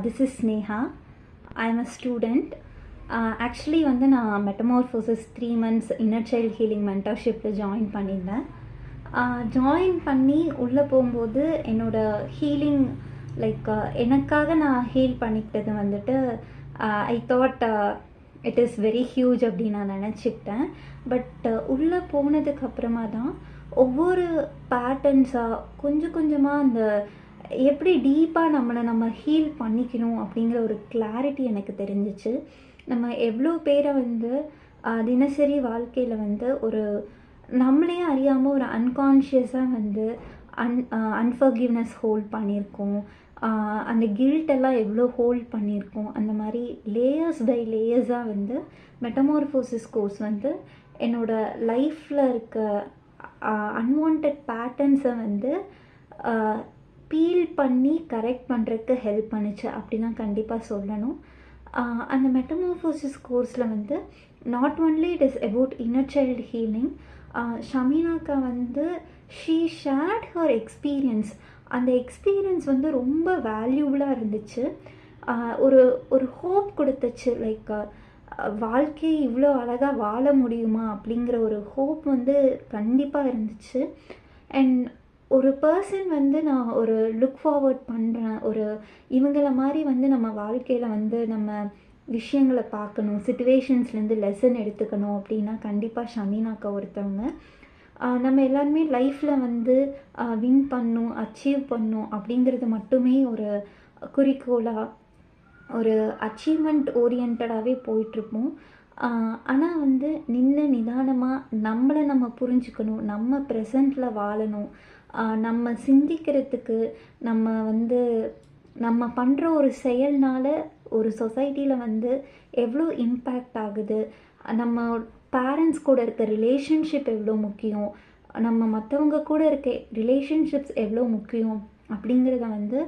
This is Sneha. I'm a student. Actually வந்து நான் metamorphosis 3 months inner child healing மென்டர்ஷிப்பில் join பண்ணியிருந்தேன். Join பண்ணி உள்ளே போகும்போது என்னோடய ஹீலிங் எனக்காக நான் ஹீல் பண்ணிக்கிட்டது வந்துட்டு I thought it is very huge அப்படின்னு நான் நினச்சிக்கிட்டேன். பட் உள்ளே போனதுக்கப்புறமா தான் ஒவ்வொரு பேட்டர்ன்ஸாக கொஞ்சம் கொஞ்சமாக அந்த எப்படி டீப்பாக நம்ம ஹீல் பண்ணிக்கணும் அப்படிங்கிற ஒரு கிளாரிட்டி எனக்கு தெரிஞ்சிச்சு. நம்ம எவ்வளோ பேரை வந்து தினசரி வாழ்க்கையில் வந்து ஒரு நம்மளே அறியாமல் ஒரு அன்கான்ஷியஸாக வந்து அன்ஃபர்கிவ்னஸ் ஹோல்ட் பண்ணியிருக்கோம். அந்த கில்ட்டெல்லாம் எவ்வளோ ஹோல்ட் பண்ணியிருக்கோம். அந்த மாதிரி லேயர்ஸ் பை லேயர்ஸாக வந்து மெட்டமார்ஃபோசிஸ் கோர்ஸ் வந்து என்னோடய லைஃப்பில் இருக்க அன்வான்ட் பேட்டர்ன்ஸை வந்து பீல் பண்ணி கரெக்ட் பண்ணுறதுக்கு ஹெல்ப் பண்ணுச்சு அப்படின்னு நான் கண்டிப்பாக சொல்லணும். அந்த மெட்டமார்ஃபோசிஸ் கோர்ஸில் வந்து not only it is about inner child healing. ஷமீனாக்கா வந்து ஷீ ஷேர்ட் ஹர் எக்ஸ்பீரியன்ஸ். அந்த எக்ஸ்பீரியன்ஸ் வந்து ரொம்ப வேல்யூபுளாக இருந்துச்சு. ஒரு ஹோப் கொடுத்துச்சு. வாழ்க்கையை இவ்வளோ அழகாக வாழ முடியுமா அப்படிங்கிற ஒரு ஹோப் வந்து கண்டிப்பாக இருந்துச்சு. அண்ட் ஒரு பர்சன் வந்து நான் ஒரு லுக் ஃபார்வர்ட் பண்ணுறேன். இவங்கள மாதிரி வந்து நம்ம வாழ்க்கையில் வந்து நம்ம விஷயங்களை பார்க்கணும், சிச்சுவேஷன்ஸ்லேருந்து லெசன் எடுத்துக்கணும் அப்படின்னா கண்டிப்பாக ஷமீனாக்கா ஒருத்தவங்க. நம்ம எல்லாருமே லைஃப்பில் வந்து வின் பண்ணும், அச்சீவ் பண்ணும் அப்படிங்கிறது மட்டுமே ஒரு குறிக்கோளாக, ஒரு அச்சீவ்மெண்ட் ஓரியன்டாகவே போயிட்டுருப்போம். ஆனால் வந்து நிதானமாக நம்ம புரிஞ்சுக்கணும், நம்ம ப்ரெசண்ட்டில் வாழணும், நம்ம சிந்திக்கிறதுக்கு, நம்ம பண்ணுற ஒரு செயல்னால் ஒரு சொசைட்டியில் வந்து எவ்வளோ இம்பேக்ட் ஆகுது, நம்ம பேரண்ட்ஸ் கூட இருக்க ரிலேஷன்ஷிப் எவ்வளோ முக்கியம், நம்ம மற்றவங்க கூட இருக்க ரிலேஷன்ஷிப்ஸ் எவ்வளோ முக்கியம் அப்படிங்கிறத வந்து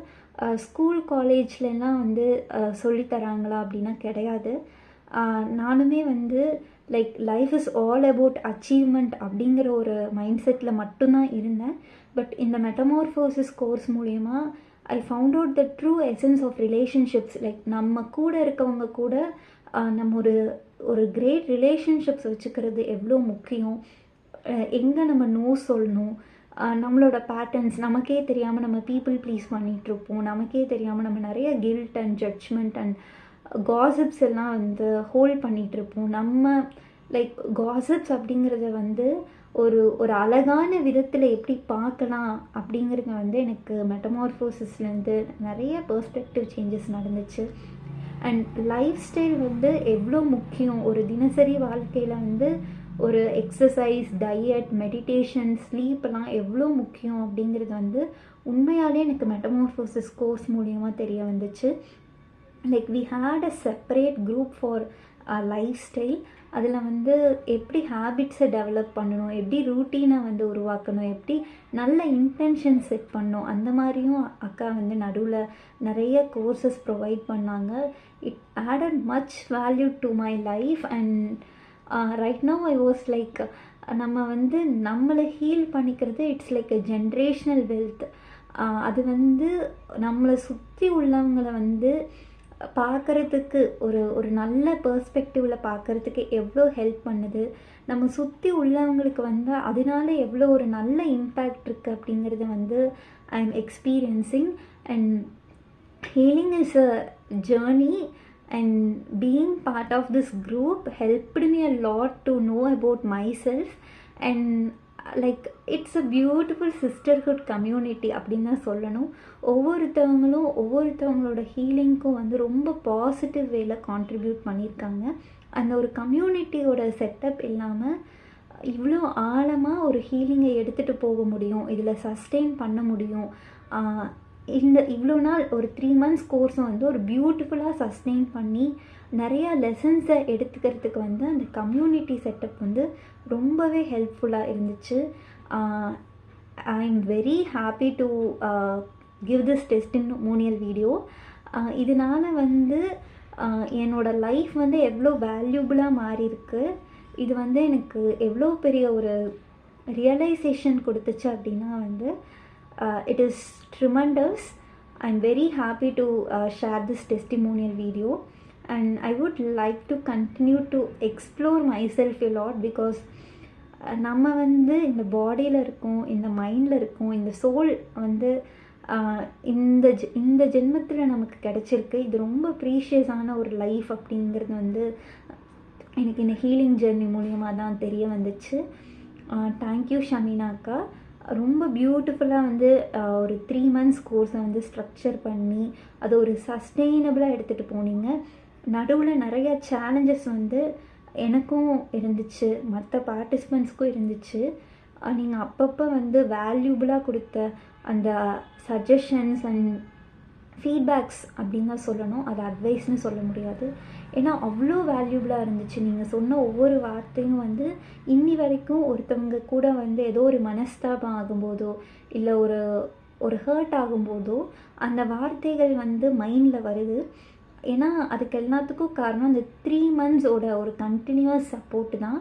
ஸ்கூல் காலேஜ்லலாம் வந்து சொல்லித்தராங்களா அப்படின்னா கிடையாது. நானுமே வந்து life is all about achievement அப்படிங்கிற ஒரு மைண்ட் செட்டில் மட்டும்தான் இருந்தேன். பட் இந்த மெட்டமார்ஃபோசிஸ் கோர்ஸ் மூலயமா I found out the true essence of relationships. நம்ம கூட இருக்கவங்க கூட நம்ம ஒரு கிரேட் ரிலேஷன்ஷிப்ஸ் வச்சுக்கிறது எவ்வளோ முக்கியம், எங்கே நம்ம நோ சொல்லணும், நம்மளோட பேட்டர்ன்ஸ் நமக்கே தெரியாமல் நம்ம பீப்புள் ப்ளீஸ் பண்ணிகிட்ருப்போம், நமக்கே தெரியாமல் நம்ம நிறைய guilt and judgement and gossips எல்லாம் வந்து ஹோல்ட் பண்ணிகிட்ருப்போம். நம்ம காசிப்ஸ் அப்படிங்கிறத வந்து ஒரு அழகான விதத்தில் எப்படி பார்க்கலாம் அப்படிங்கிறது வந்து எனக்கு மெட்டமார்ஃபோசிஸ்லேருந்து நிறைய பெர்ஸ்பெக்டிவ் சேஞ்சஸ் நடந்துச்சு. அண்ட் லைஃப் ஸ்டைல் வந்து எவ்வளோ முக்கியம், ஒரு தினசரி வாழ்க்கையில் வந்து ஒரு எக்ஸசைஸ், டயட், மெடிடேஷன், ஸ்லீப்பெல்லாம் எவ்வளோ முக்கியம் அப்படிங்கிறது வந்து உண்மையாலே எனக்கு மெட்டமார்ஃபோசிஸ் கோர்ஸ் மூலியமாக தெரிய வந்துச்சு. we had a separate group for life style. அதில் வந்து எப்படி ஹேபிட்ஸை டெவலப் பண்ணணும், எப்படி ரூட்டீனை வந்து உருவாக்கணும், எப்படி நல்ல இன்டென்ஷன் செட் பண்ணணும், அந்த மாதிரியும் அக்கா வந்து நடுவில் நிறைய கோர்சஸ் ப்ரொவைட் பண்ணாங்க. It added much value to my life. And right now I was நம்ம வந்து நம்மளை ஹீல் பண்ணிக்கிறது இட்ஸ் அ ஜென்ரேஷ்னல் வெல்த். அது வந்து நம்மளை சுற்றி உள்ளவங்களை வந்து பார்க்குறதுக்கு ஒரு நல்ல பெர்ஸ்பெக்டிவில் பார்க்குறதுக்கு எவ்வளோ ஹெல்ப் பண்ணுது, நம்ம சுற்றி உள்ளவங்களுக்கு வந்து அதனால எவ்வளோ ஒரு நல்ல இம்பேக்ட் இருக்குது அப்படிங்கிறது வந்து I am experiencing. And healing is a journey and being part of this group helped me a lot to know about myself. And it's a beautiful sisterhood community அப்படின்னு தான் சொல்லணும். ஒவ்வொருத்தவங்களோட ஹீலிங்க்கும் வந்து ரொம்ப பாசிட்டிவ் வேல கான்ட்ரிபியூட் பண்ணியிருக்காங்க. அந்த ஒரு கம்யூனிட்டியோட செட்டப் இல்லாமல் இவ்வளோ ஆழமாக ஒரு ஹீலிங்கை எடுத்துகிட்டு போக முடியும், இதில் சஸ்டெயின் பண்ண முடியும். இவ்வளோ நாள் ஒரு 3 months கோர்ஸும் வந்து ஒரு பியூட்டிஃபுல்லாக சஸ்டெயின் பண்ணி நிறையா லெசன்ஸை எடுத்துக்கிறதுக்கு வந்து அந்த கம்யூனிட்டி செட்டப் வந்து ரொம்பவே ஹெல்ப்ஃபுல்லாக இருந்துச்சு. I am very happy to give this testimonial video. இதனால் வந்து என்னோடய லைஃப் வந்து எவ்வளோ வேல்யூபுளாக மாறியிருக்கு, இது வந்து எனக்கு எவ்வளோ பெரிய ஒரு ரியலைசேஷன் கொடுத்துச்சு அப்படின்னா வந்து it is tremendous. I'm very happy to share this testimonial video, and I would like to continue to explore myself a lot because நம்ம வந்து இந்த பாடியில் இருக்கோம், இந்த மைண்டில் இருக்கோம், இந்த சோல் வந்து இந்த ஜென்மத்தில் நமக்கு கிடச்சிருக்கு. இது ரொம்ப ப்ரீஷியஸான ஒரு லைஃப் அப்படிங்கிறது வந்து எனக்கு இந்த ஹீலிங் ஜெர்னி மூலியமாக தான் தெரிய வந்துச்சு. தேங்க்யூ ஷமீனா அக்கா. ரொம்ப பியூட்டிஃபுல்லாக வந்து ஒரு 3 months கோர்ஸை வந்து ஸ்ட்ரக்சர் பண்ணி அதை ஒரு சஸ்டெயினபிளாக எடுத்துகிட்டு போனீங்க. நடுவில் நிறைய சேலஞ்சஸ் வந்து எனக்கும் இருந்துச்சு, மற்ற பார்ட்டிசிபெண்ட்ஸ்க்கும் இருந்துச்சு. நீங்கள் அப்பப்போ வந்து வேல்யூபுளாக கொடுத்த அந்த சஜஷன்ஸ் அண்ட் ஃபீட்பேக்ஸ் அப்படின்னு தான் சொல்லணும், அது அட்வைஸ்னு சொல்ல முடியாது. ஏன்னா அவ்வளோ வேல்யூபுளாக இருந்துச்சு. நீங்கள் சொன்ன ஒவ்வொரு வார்த்தையும் வந்து இன்னி வரைக்கும் ஒருத்தவங்க கூட வந்து ஏதோ ஒரு மனஸ்தாபம் ஆகும்போதோ இல்லை ஒரு ஹர்ட் ஆகும்போதோ அந்த வார்த்தைகள் வந்து மைண்டில் வருது. ஏன்னா அதுக்கு எல்லாத்துக்கும் காரணம் அந்த 3 months ஒரு கண்டினியூஸ் சப்போர்ட்டு தான்.